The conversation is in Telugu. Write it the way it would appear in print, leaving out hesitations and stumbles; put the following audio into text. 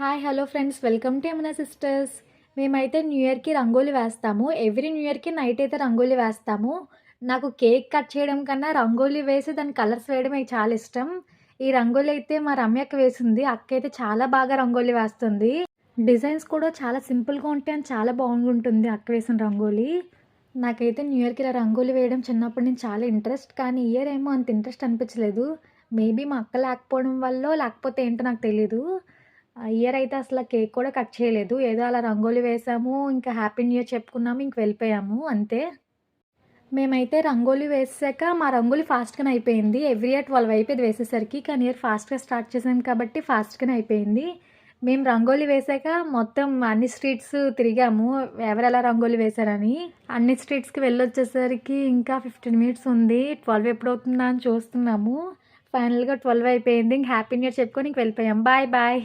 Hi hello friends, welcome to Yamuna sisters. మేమైతే న్యూ ఇయర్కి రంగోలి వేస్తాము. ఎవ్రీ న్యూ ఇయర్కి నైట్ అయితే రంగోలి వేస్తాము. నాకు కేక్ కట్ చేయడం కన్నా రంగోలి వేసి దాని కలర్స్ వేయడమే చాలా ఇష్టం. ఈ రంగోలి అయితే మా రమ్యక్క వేసింది. అక్క అయితే చాలా బాగా రంగోలి వేస్తుంది. డిజైన్స్ కూడా చాలా సింపుల్గా ఉంటాయి అని చాలా బాగుంటుంది అక్క వేసిన రంగోలి. నాకైతే న్యూ ఇయర్కి ఇలా రంగోలి వేయడం చిన్నప్పటి నుంచి చాలా ఇంట్రెస్ట్, కానీ ఇయర్ ఏమో అంత ఇంట్రెస్ట్ అనిపించలేదు. మేబీ మా అక్క లేకపోవడం వల్ల లేకపోతే ఏంటో నాకు తెలీదు. ఇయర్ అయితే అసల కేక్ కూడా కట్ చేయలేదు. ఏదో అలా రంగోలి వేసాము, ఇంకా హ్యాపీ న్యూ ఇయర్ చెప్పుకున్నాము, ఇంక వెళ్ళిపోయాము అంతే. మేమైతే రంగోలి వేసాక మా రంగోలి ఫాస్ట్‌గానే అయిపోయింది. ఎవ్రీ ఇయర్ 12 అయిపోయేది వేసేసరికి. కానీ ఇయర్ ఫాస్ట్‌గా స్టార్ట్ చేసాం కాబట్టి ఫాస్ట్‌గానే అయిపోయింది. మేము రంగోలి వేసాక మొత్తం అన్ని స్ట్రీట్స్ తిరిగాము. ఎవరెలా రంగోలి వేశారని. అన్ని స్ట్రీట్స్‌కి వెళ్ళొచ్చేసరికి ఇంకా 15 మినిట్స్ ఉంది. 12 ఎప్పుడవుతుందా అని చూస్తున్నాము. ఫైనల్‌గా 12 అయిపోయింది. ఇంక హ్యాపీ న్యూ ఇయర్ చెప్పుకొని ఇంక వెళ్ళిపోయాం. Bye bye.